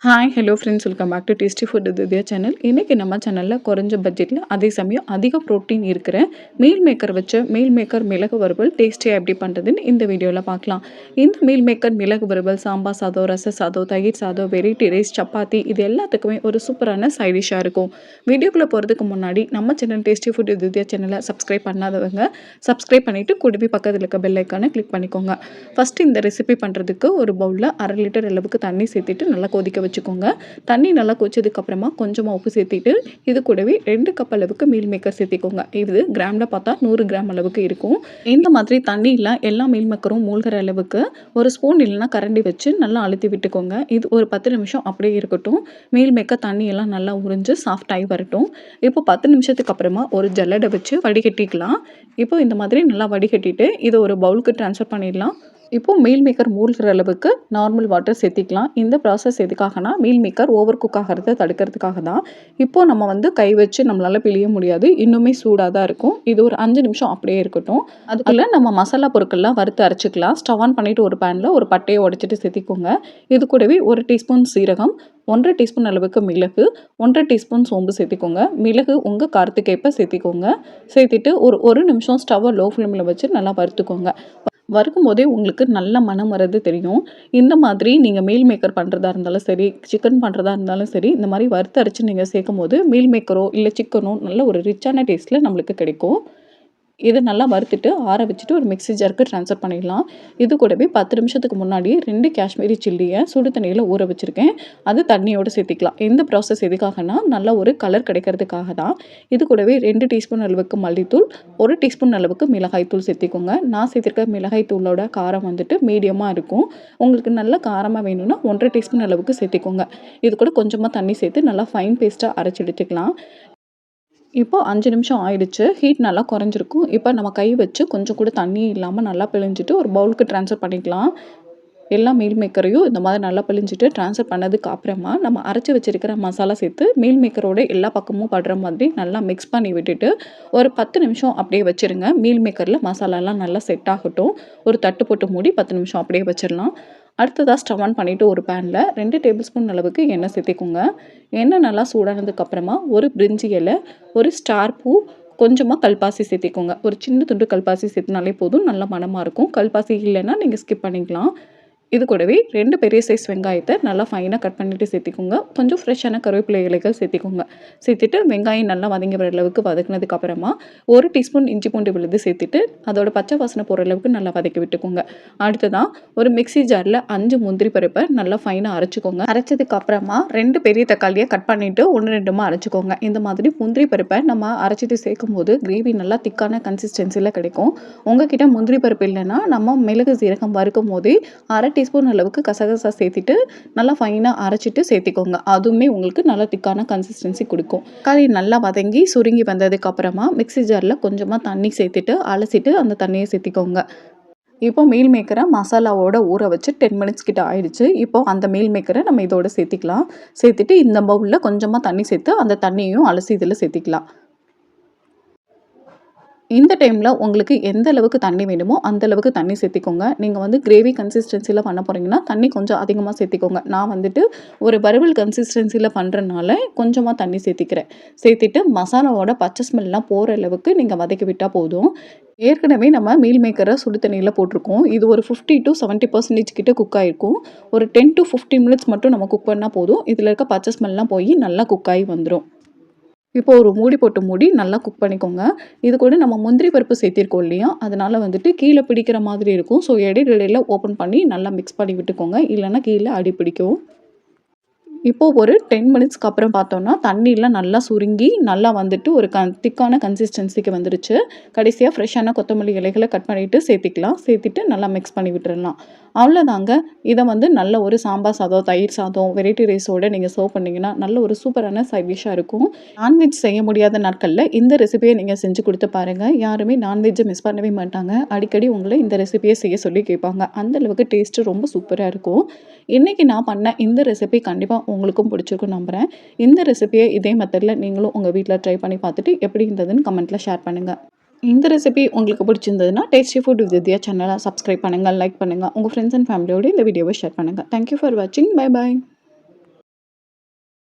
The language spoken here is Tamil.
Hi hello friends, welcome back to tasty food Vidya channel. இன்றைக்கி நம்ம சேனலில் குறைஞ்ச பட்ஜெட்டில் அதே சமயம் அதிக ப்ரோட்டீன் இருக்கிற மீல் மேக்கர் வச்ச மீல் மேக்கர் மிளகு வறுவல் டேஸ்டியாக எப்படி பண்ணுறதுன்னு இந்த வீடியோவில் பார்க்கலாம். இந்த மீல் மேக்கர் மிளகு வறுவல் சாம்பார் சாதம், ரச சாதம், தயிர் சாதம், வெரைட்டி ரைஸ், சப்பாத்தி இது எல்லாத்துக்குமே ஒரு சூப்பரான சைடிஷாக இருக்கும். வீடியோக்குள்ளே போகிறதுக்கு முன்னாடி நம்ம சேனல் டேஸ்டி ஃபுட் வித்யா சேனலை சப்ஸ்கிரைப் பண்ணாதவங்க சப்ஸ்கிரைப் பண்ணிவிட்டு கூடவே பக்கத்தில் இருக்க பெல் ஐக்கானை கிளிக் பண்ணிக்கோங்க. ஃபஸ்ட்டு இந்த ரெசிபி பண்ணுறதுக்கு ஒரு பவுலில் 1/2 லிட்டர் அளவுக்கு தண்ணி சேர்த்துட்டு நல்லா கொதிக்க வச்சுக்கோங்க. தண்ணி நல்லா கொதிச்சதுக்கு அப்புறமா கொஞ்சமாக உப்பு சேர்த்திட்டு இது கூடவே 2 கப் அளவுக்கு மீல் மேக்கர் சேர்த்திக்கோங்க. இது கிராமில் பார்த்தா 100 கிராம் அளவுக்கு இருக்கும். இந்த மாதிரி தண்ணியில் எல்லா மீல் மேக்கரும் மூழ்கிற அளவுக்கு ஒரு ஸ்பூன் இல்லைன்னா கரண்டி வச்சு நல்லா அழுத்தி விட்டுக்கோங்க. இது ஒரு 10 நிமிஷம் அப்படியே இருக்கட்டும். மீல் மேக்கர் தண்ணியெல்லாம் நல்லா உறிஞ்சு சாஃப்டாகி வரட்டும். இப்போ 10 நிமிஷத்துக்கு அப்புறமா ஒரு ஜல்லடை வச்சு வடிகட்டிக்கலாம். இப்போ இந்த மாதிரி நல்லா வடிகட்டிட்டு இதை ஒரு பவுலுக்கு ட்ரான்ஸ்ஃபர் பண்ணிடலாம். இப்போது மீல் மேக்கர் மூழ்கிற அளவுக்கு நார்மல் வாட்டர் சேர்த்திக்கலாம். இந்த ப்ராசஸ் எதுக்காகனா மீல் மேக்கர் ஓவர் குக் ஆகிறத தடுக்கிறதுக்காக தான். இப்போது நம்ம கை வச்சு நம்மளால் பிழிய முடியாது, இன்னுமே சூடாக தான் இருக்கும். இது ஒரு 5 நிமிஷம் அப்படியே இருக்கட்டும். அதுக்குள்ளே நம்ம மசாலா பொருட்கள்லாம் வறுத்து அரைச்சிக்கலாம். ஸ்டவ் ஆன் பண்ணிவிட்டு ஒரு பேனில் ஒரு பட்டையை உடைச்சிட்டு சேர்த்திக்கோங்க. இது கூடவே 1 டீஸ்பூன் சீரகம், 1.5 டீஸ்பூன் அளவுக்கு மிளகு, 1.5 டீஸ்பூன் சோம்பு சேர்த்திக்கோங்க. மிளகு உங்கள் காரத்துக்கேற்ப சேர்த்திக்கோங்க. சேர்த்திட்டு ஒரு நிமிஷம் ஸ்டவ்வை லோ ஃப்ளேமில் வச்சு நல்லா வறுத்துக்கோங்க. வறுக்கும் போதே உங்களுக்கு நல்ல மனம் வர்றது தெரியும். இந்த மாதிரி நீங்கள் மீல் மேக்கர் பண்ணுறதா இருந்தாலும் சரி, சிக்கன் பண்ணுறதா இருந்தாலும் சரி, இந்த மாதிரி வறுத்து அரைச்சி நீங்கள் சேர்க்கும் போது மீல் மேக்கரோ இல்லை சிக்கனோ நல்ல ஒரு ரிச்சான டேஸ்ட்டில் நம்மளுக்கு கிடைக்கும். இதை நல்லா வறுத்துட்டு ஆற வச்சுட்டு ஒரு மிக்ஸி ஜாருக்கு ட்ரான்ஸ்ஃபர் பண்ணிடலாம். இது கூடவே 10 நிமிஷத்துக்கு முன்னாடி 2 காஷ்மீரி சில்லியை சுடு தண்ணியில் ஊற வச்சுருக்கேன். அது தண்ணியோடு சேர்த்திக்கலாம். இந்த ப்ராசஸ் எதுக்காகனா நல்ல ஒரு கலர் கிடைக்கிறதுக்காக தான். இது கூடவே 2 டீஸ்பூன் அளவுக்கு மல்லித்தூள், 1 டீஸ்பூன் அளவுக்கு மிளகாய்த்தூள் சேர்த்திக்கோங்க. நான் சேர்த்திருக்க மிளகாய்த்தூளோட காரம் மீடியமாக இருக்கும். உங்களுக்கு நல்ல காரமாக வேணும்னா 1.5 டீஸ்பூன் அளவுக்கு சேர்த்திக்கோங்க. இது கூட கொஞ்சமாக தண்ணி சேர்த்து நல்லா ஃபைன் பேஸ்ட்டாக அரைச்சி எடுத்துக்கலாம். இப்போ 5 நிமிஷம் ஆயிடுச்சு. ஹீட் நல்லா குறைஞ்சிருக்கும். இப்போ நம்ம கை வச்சு கொஞ்சம் கூட தண்ணி இல்லாமல் நல்லா பிழிஞ்சிட்டு ஒரு பவுலுக்கு ட்ரான்ஸ்ஃபர் பண்ணிக்கலாம். எல்லா மீல் மேக்கரையும் இந்த மாதிரி நல்லா பிழிஞ்சிட்டு ட்ரான்ஸ்ஃபர் பண்ணதுக்கு அப்புறமா நம்ம அரைச்சி வச்சிருக்கிற மசாலா சேர்த்து மீல் மேக்கரோட எல்லா பக்கமும் படுற மாதிரி நல்லா மிக்ஸ் பண்ணி விட்டுட்டு ஒரு 10 நிமிஷம் அப்படியே வச்சுருங்க. மீல் மேக்கரில் மசாலாலாம் நல்லா செட் ஆகட்டும். ஒரு தட்டு போட்டு மூடி 10 நிமிஷம் அப்படியே வச்சிடலாம். அடுத்ததாக ஸ்டவ் ஆன் பண்ணிவிட்டு ஒரு பேனில் 2 டேபிள் ஸ்பூன் அளவுக்கு எண்ணெய் சேர்த்திக்கோங்க. எண்ணெய் நல்லா சூடானதுக்கப்புறமா ஒரு பிரிஞ்சி இலை, ஒரு ஸ்டார் பூ, கொஞ்சமாக கல்பாசி சேர்த்திக்கோங்க. ஒரு சின்ன துண்டு கல்பாசி சேர்த்துனாலே போதும், நல்ல மணமாக இருக்கும். கல்பாசி இல்லைன்னா நீங்கள் ஸ்கிப் பண்ணிக்கலாம். இது கூடவே 2 பெரிய சைஸ் வெங்காயத்தை நல்லா ஃபைனாக கட் பண்ணிவிட்டு சேர்த்திக்கோங்க. கொஞ்சம் ஃப்ரெஷ்ஷான கருவேப்பிலை இலைகள் சேர்த்திக்கோங்க. சேர்த்துட்டு வெங்காயம் நல்லா வதங்கி வர அளவுக்கு வதக்கினதுக்கு அப்புறமா 1 டீஸ்பூன் இஞ்சி பூண்டு விழுது சேர்த்துட்டு அதோட பச்சை வாசனை போகிற அளவுக்கு நல்லா வதக்கி விட்டுக்கோங்க. அடுத்ததான் ஒரு மிக்ஸி ஜாரில் 5 முந்திரி பருப்பை நல்லா ஃபைனாக அரைச்சிக்கோங்க. அரைச்சதுக்கு அப்புறமா 2 பெரிய தக்காளியை கட் பண்ணிவிட்டு 1-2 அரைச்சிக்கோங்க. இந்த மாதிரி முந்திரி பருப்பை நம்ம அரைச்சிட்டு சேர்க்கும் போது கிரேவி நல்லா திக்கான கன்சிஸ்டன்சியில் கிடைக்கும். உங்ககிட்ட முந்திரி பருப்பு இல்லைன்னா நம்ம மிளகு சீரகம் வறுக்கும் போதே 1/2 டீஸ்பூன் அளவுக்கு கசகசா சேர்த்துட்டு நல்லா ஃபைனாக அரைச்சிட்டு சேர்த்திக்கோங்க. அதுவுமே உங்களுக்கு நல்லா திக்கான கன்சிஸ்டன்சி கொடுக்கும். தக்காளி நல்லா வதங்கி சுருங்கி வந்ததுக்கு அப்புறமா மிக்ஸி ஜாரில் கொஞ்சமாக தண்ணி சேர்த்துட்டு அலசிட்டு அந்த தண்ணியை சேர்த்திக்கோங்க. இப்போ மீல் மேக்கரை மசாலாவோட ஊற வச்சு 10 மினிட்ஸ் கிட்ட ஆயிடுச்சு. இப்போ அந்த மீல் மேக்கரை நம்ம இதோட சேர்த்திக்கலாம். சேர்த்துட்டு இந்த பவுலில் கொஞ்சமாக தண்ணி சேர்த்து அந்த தண்ணியையும் அலசி இதில் சேர்த்திக்கலாம். இந்த டைமில் உங்களுக்கு எந்த அளவுக்கு தண்ணி வேணுமோ அந்த அளவுக்கு தண்ணி சேர்த்திக்கோங்க. நீங்கள் கிரேவி கன்சிஸ்டன்சியில் பண்ண போகிறீங்கன்னா தண்ணி கொஞ்சம் அதிகமாக சேர்த்திக்கோங்க. நான் ஒரு வறுவல் கன்சிஸ்டன்சியில் பண்ணுறதுனால கொஞ்சமாக தண்ணி சேர்த்திக்கிறேன். சேர்த்திட்டு மசாலாவோட பச்சை ஸ்மெல்லாம் போகிற அளவுக்கு நீங்கள் வதக்கி விட்டால் போதும். ஏற்கனவே நம்ம மீல் மேக்கரை சுடு தண்ணியில் போட்டிருக்கோம். இது ஒரு 50 to 70% கிட்ட குக் ஆகிருக்கும். ஒரு 10 to 15 மினிட்ஸ் மட்டும் நம்ம குக் பண்ணால் போதும். இதில் இருக்க பச்சை ஸ்மெல்லாம் போய் நல்லா குக் ஆகி வந்துடும். இப்போ ஒரு மூடி போட்டு மூடி நல்லா குக் பண்ணிக்கோங்க. இது கூட நம்ம முந்திரி பருப்பு சேர்த்திருக்கோம் இல்லையா, அதனால் கீழே பிடிக்கிற மாதிரி இருக்கும். ஸோ இடையில ஓப்பன் பண்ணி நல்லா மிக்ஸ் பண்ணி விட்டுக்கோங்க. இல்லைன்னா கீழே அடி பிடிக்கும். இப்போது ஒரு 10 மினிட்ஸ்க்கு அப்புறம் பார்த்தோன்னா தண்ணியெலாம் நல்லா சுருங்கி நல்லா ஒரு திக்கான கன்சிஸ்டன்சிக்கு வந்துருச்சு. கடைசியாக ஃப்ரெஷ்ஷான கொத்தமல்லி இலைகளை கட் பண்ணிவிட்டு சேர்த்திக்கலாம். சேர்த்துட்டு நல்லா மிக்ஸ் பண்ணி விட்டுறலாம். அவ்வளோதாங்க. இதை நல்ல ஒரு சாம்பார் சாதம், தயிர் சாதம், வெரைட்டி ரைஸோடு நீங்கள் சர்வ் பண்ணிங்கன்னா நல்ல ஒரு சூப்பரான சைட் டிஷ்ஷாக இருக்கும். நான்வெஜ் செய்ய முடியாத நாட்களில் இந்த ரெசிபியை நீங்கள் செஞ்சு கொடுத்து பாருங்கள். யாருமே நான்வெஜ்ஜை மிஸ் பண்ணவே மாட்டாங்க. அடிக்கடி உங்களை இந்த ரெசிபியை செய்ய சொல்லி கேட்பாங்க. அந்தளவுக்கு டேஸ்ட்டு ரொம்ப சூப்பராக இருக்கும். இன்றைக்கி நான் பண்ண இந்த ரெசிபி கண்டிப்பாக உங்களுக்கும் பிடிச்சிருக்கும் நம்புகிறேன். இந்த ரெசிபியை இதே மெத்தடில் நீங்களும் உங்கள் வீட்டில் ட்ரை பண்ணி பார்த்துட்டு எப்படி இருந்ததுன்னு கமெண்ட்டில் ஷேர் பண்ணுங்கள். இந்த ரெசிபி உங்களுக்கு பிடிச்சிருந்ததுன்னா டேஸ்டி ஃபுட் வித் வித்யா சேனலை சப்ஸ்கிரைப் பண்ணுங்கள், லைக் பண்ணுங்கள். உங்கள் ஃப்ரெண்ட்ஸ் அண்ட் ஃபேமிலியோடு இந்த வீடியோவை ஷேர் பண்ணுங்கள். தேங்க்யூ ஃபார் வாட்சிங். Bye bye.